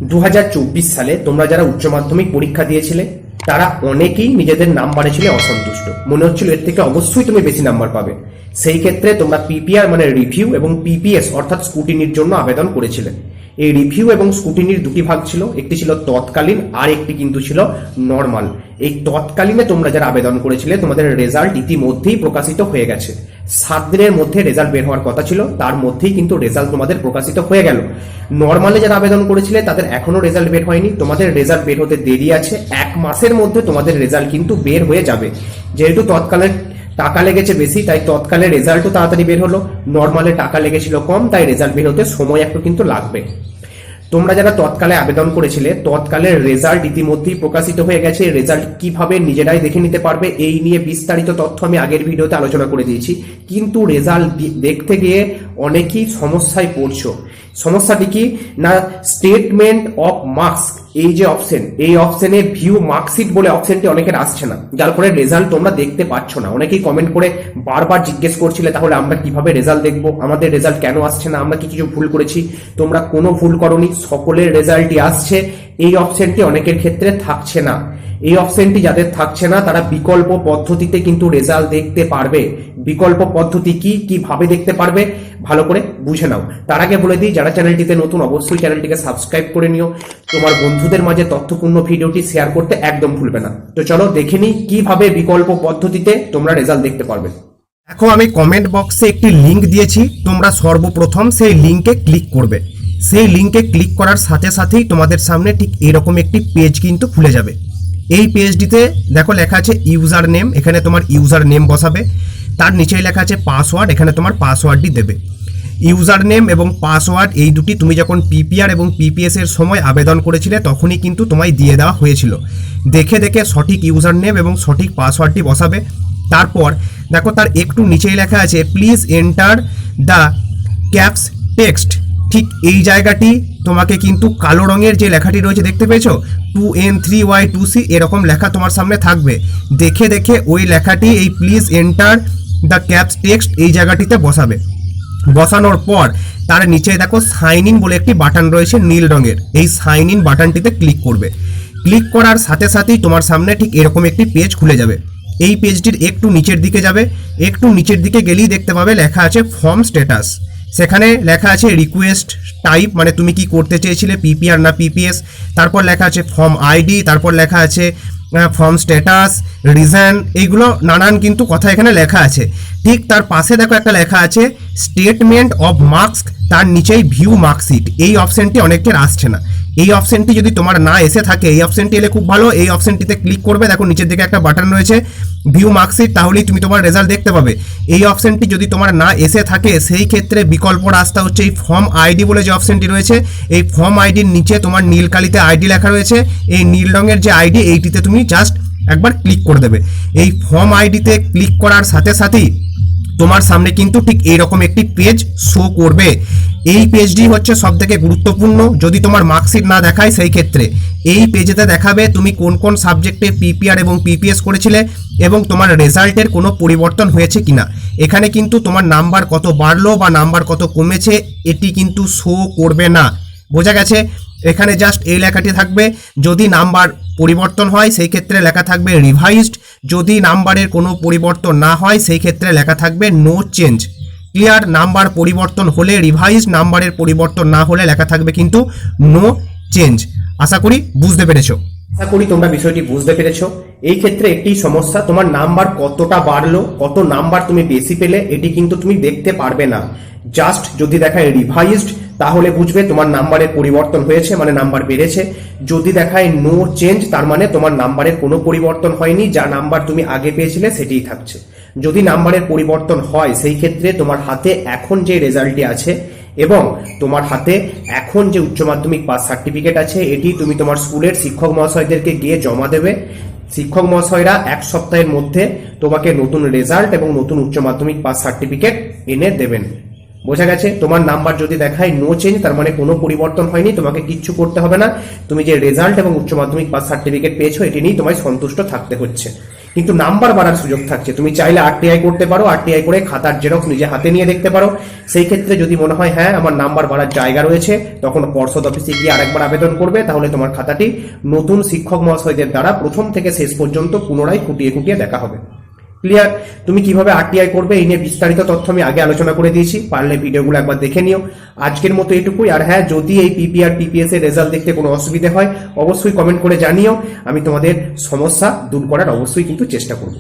2024 সালে তোমরা যারা উচ্চ মাধ্যমিক পরীক্ষা দিয়েছিলে তারা অনেকেই নিজেদের নাম্বারে ছিল অসন্তুষ্ট। মনে হচ্ছিল এর থেকে অবশ্যই তুমি বেশি নাম্বার পাবে। সেই ক্ষেত্রে তোমরা পিপিআর মানে রিভিউ এবং পিপিএস অর্থাৎ স্কুটিনির জন্য আবেদন করেছিলে। এই রিভিউ এবং স্কুটিনির দুটি ভাগ ছিল, একটি ছিল তৎকালীন আর একটি কিন্তু ছিল নর্মাল। এই তৎকালীনে তোমরা যারা আবেদন করেছিলে তোমাদের রেজাল্ট ইতিমধ্যেই প্রকাশিত হয়ে গেছে। 7 দিনের মধ্যে রেজাল্ট বের হওয়ার কথা ছিল, তার মধ্যেই কিন্তু রেজাল্ট তোমাদের প্রকাশিত হয়ে গেল। নর্মালে যারা আবেদন করেছিলে তাদের এখনো রেজাল্ট বের হয়নি, তোমাদের রেজাল্ট বের হতে দেরি আছে। 1 মাসের মধ্যে তোমাদের রেজাল্ট কিন্তু বের হয়ে যাবে। যেহেতু তৎকালে টাকা লেগেছে বেশি তাই তৎকালে রেজাল্টও তাড়াতাড়ি বের হলো, নর্মালে টাকা লেগেছিল কম তাই রেজাল্ট বের হতে সময় একটু কিন্তু লাগবে। তোমরা যারা তৎকালে আবেদন করেছিলে তৎকালের রেজাল্ট ইতিমধ্যেই প্রকাশিত হয়ে গেছে। রেজাল্ট কিভাবে নিজেরাই দেখে নিতে পারবে এই নিয়ে বিস্তারিত তথ্য আমি আগের ভিডিওতে আলোচনা করে দিয়েছি, কিন্তু রেজাল্ট দেখতে গিয়ে অনেকেই সমস্যায় পড়ছো। সমস্যাটি কি না, স্টেটমেন্ট অফ মার্কস এই যে অপশন, এই অপশনে ভিউ মার্কশিট বলে অপশনটি অনেকের আসছে না, যার ফলে রেজাল্ট তোমরা দেখতে পাচ্ছ না। অনেকেই কমেন্ট করে বারবার জিজ্ঞেস করছিলে তাহলে আমরা কিভাবে রেজাল্ট দেখবো, আমাদের রেজাল্ট কেন আসছে না, আমরা কি কিছু ভুল করেছি। তোমরা কোনো ভুল করনি, সকলের রেজাল্টই আসছে। এই অপশনটি অনেকের ক্ষেত্রে থাকছে না। এই অপশনটি যাদের থাকছে না তারা বিকল্প পদ্ধতিতে কিন্তু রেজাল্ট দেখতে পারবে। বিকল্প পদ্ধতি কি, কিভাবে দেখতে পারবে ভালো করে বুঝে নাও। তার আগে বলে দিই, যারা চ্যানেলটিতে নতুন অবশ্যই চ্যানেলটিকে সাবস্ক্রাইব করে নিও। তোমার বন্ধুদের মাঝে তথ্যপূর্ণ ভিডিওটি শেয়ার করতে একদম ভুলবে না। তো চলো দেখে নিই কিভাবে বিকল্প পদ্ধতিতে তোমরা রেজাল্ট দেখতে পারবে। দেখো, আমি কমেন্ট বক্সে একটি লিংক দিয়েছি, তোমরা সর্বপ্রথম সেই লিংকে ক্লিক করবে। সেই লিংকে ক্লিক করার সাথে সাথেই তোমাদের সামনে ঠিক এরকম একটি পেজ কিন্তু খুলে যাবে। এই পেজটিতে দেখো লেখা আছে ইউজার নেম, এখানে তোমার ইউজার নেম বসাবে। তার নিচেই লেখা আছে পাসওয়ার্ড, এখানে তোমার পাসওয়ার্ডটি দেবে। ইউজার নেম এবং পাসওয়ার্ড এই দুটি তুমি যখন পিপিআর এবং পিপিএস এর সময় আবেদন করেছিলে তখনই কিন্তু তোমায় দিয়ে দেওয়া হয়েছিল। দেখে দেখে সঠিক ইউজার নেম এবং সঠিক পাসওয়ার্ডটি বসাবে। তারপর দেখো তার একটু নিচেই লেখা আছে please enter the caps text. ঠিক এই জায়গাটি তোমাকে কিন্তু কালো রঙের যে লেখাটি রয়েছে দেখতে পেয়েছো 2N3Y2C এরকম লেখা তোমার সামনে থাকবে। দেখে দেখে ওই লেখাটি এই please enter the caps text এই জায়গাটিতে বসাবে। বসানোর পর তার নিচে দেখো সাইন ইন বলে একটি বাটন রয়েছে নীল রঙের, এই সাইন ইন বাটনটিতে ক্লিক করবে। ক্লিক করার সাথে সাথেই তোমার সামনে ঠিক এরকম একটি পেজ খুলে যাবে। এই পেজটির একটু নিচের দিকে যাবে, একটু নিচের দিকে গেলেই দেখতে পাবে লেখা আছে ফর্ম স্ট্যাটাস। সেখানে লেখা আছে রিকোয়েস্ট টাইপ, মানে তুমি কি করতে চেয়েছিলে পিপিআর না পিপিএস। তারপর লেখা আছে ফর্ম আইডি, তারপর লেখা আছে ফর্ম স্ট্যাটাস, রিজন, এইগুলো নানান কিন্তু কথা এখানে লেখা আছে। ঠিক তার পাশে দেখো একটা লেখা আছে স্টেটমেন্ট অফ মার্কস, তার নিচেই ভিউ মার্কশিট। এই অপশনটি অনেকের আসছে না। এই অপশনটি যদি তোমার না এসে থাকে, এই অপশনটি এলে খুব ভালো। এই অপশনটিতে ক্লিক করবে, দেখো নিচের দিকে একটা বাটন রয়েছে ভিউ মার্কশিট, তাহলেই তুমি তোমার রেজাল্ট দেখতে পাবে। এই অপশনটি যদি তোমার না এসে থাকে সেই ক্ষেত্রে বিকল্প রাস্তা হচ্ছে এই ফর্ম আইডি বলে যে অপশনটি রয়েছে, এই ফর্ম আইডির নিচে তোমার নীল কালিতে আইডি লেখা রয়েছে, এই নীল রঙের যে আইডি এইটিতে তুমি জাস্ট একবার ক্লিক করে দেবে। এই ফর্ম আইডিতে ক্লিক করার সাথে সাথেই তোমার সামনে কিন্তু ঠিক এইরকম একটি পেজ শো করবে। এই পেজটি হচ্ছে সব থেকে গুরুত্বপূর্ণ। যদি তোমার মার্কশিট না দেখায় সেই ক্ষেত্রে এই পেজেতে দেখাবে তুমি কোন কোন সাবজেক্টে পিপিআর এবং পিপিএস করেছিলে এবং তোমার রেজাল্টের কোনো পরিবর্তন হয়েছে কিনা। এখানে কিন্তু তোমার নাম্বার কত বাড়লো বা নাম্বার কত কমেছে এটি কিন্তু শো করবে না। বোঝা গেছে? এখানে জাস্ট এই লেখাটি থাকবে। যদি নাম্বার পরিবর্তন হয় সেই ক্ষেত্রে লেখা থাকবে রিভাইজড, যদি নাম্বারের কোনো পরিবর্তন না হয় সেই ক্ষেত্রে লেখা থাকবে নো চেঞ্জ। ক্লিয়ার? নাম্বার পরিবর্তন হলে রিভাইজড, নাম্বারের পরিবর্তন না হলে লেখা থাকবে কিন্তু নো চেঞ্জ। আশা করি বুঝতে পেরেছো। আশা করি তোমরা বিষয়টি বুঝতে পেরেছো। এই ক্ষেত্রে একটি সমস্যা, তোমার নাম্বার কতটা বাড়লো, কত নাম্বার তুমি বেশি পেলে এটি কিন্তু তুমি দেখতে পারবে না। জাস্ট যদি দেখায় রিভাইজড তাহলে বুঝবে তোমার নাম্বারের পরিবর্তন হয়েছে, মানে নাম্বার বেড়েছে। যদি দেখায় নো চেঞ্জ তার মানে তোমার নাম্বারের কোনো পরিবর্তন হয়নি, যা নাম্বার তুমি আগে পেয়েছিলে সেটিই থাকছে। যদি নাম্বারের পরিবর্তন হয় সেই ক্ষেত্রে তোমার হাতে এখন যে রেজাল্টটি আছে এবং তোমার হাতে এখন যে উচ্চ মাধ্যমিক পাস সার্টিফিকেট আছে এটি তুমি তোমার স্কুলের শিক্ষক মহাশয়দেরকে গিয়ে জমা দেবে। শিক্ষক মহাশয়রা 1 সপ্তাহের মধ্যে তোমাকে নতুন রেজাল্ট এবং নতুন উচ্চ মাধ্যমিক পাস সার্টিফিকেট এনে দেবেন। বোঝা গেছে? তোমার নাম্বার যদি দেখায় নো চেঞ্জ তার মানে কোনো পরিবর্তন হয়নি, তোমাকে কিচ্ছু করতে হবে না। তুমি যে রেজাল্ট এবং উচ্চ মাধ্যমিক পাস সার্টিফিকেট পেয়েছো এটি নিয়েই তোমায় সন্তুষ্ট থাকতে হচ্ছে। কিন্তু নাম্বার বাড়ার সুযোগ থাকছে। তুমি চাইলে আরটিআই করতে পারো, আরটিআই করে খাতার জেরক্স নিজে হাতে নিয়ে দেখতে পারো। সেই ক্ষেত্রে যদি মনে হয় হ্যাঁ আমার নাম্বার বাড়ার জায়গা রয়েছে, তখন পর্ষদ অফিসে গিয়ে আরেকবার আবেদন করবে। তাহলে তোমার খাতাটি নতুন শিক্ষক মহাশয়দের দ্বারা প্রথম থেকে শেষ পর্যন্ত পুনরায় খুঁটিয়ে খুঁটিয়ে দেখা হবে। ক্লিয়ার? তুমি কিভাবে আরটিআই করবে এই নিয়ে বিস্তারিত তথ্য আমি আগে আলোচনা করে দিয়েছি, পারলে ভিডিওগুলো একবার দেখে নিও। আজকের মতো এটুকুই। আর হ্যাঁ, যদি এই পিপিআর পিপিএস এর রেজাল্ট দেখতে কোনো অসুবিধা হয় অবশ্যই কমেন্ট করে জানিও, আমি তোমাদের সমস্যা দূর করার অবশ্যই কিন্তু চেষ্টা করব।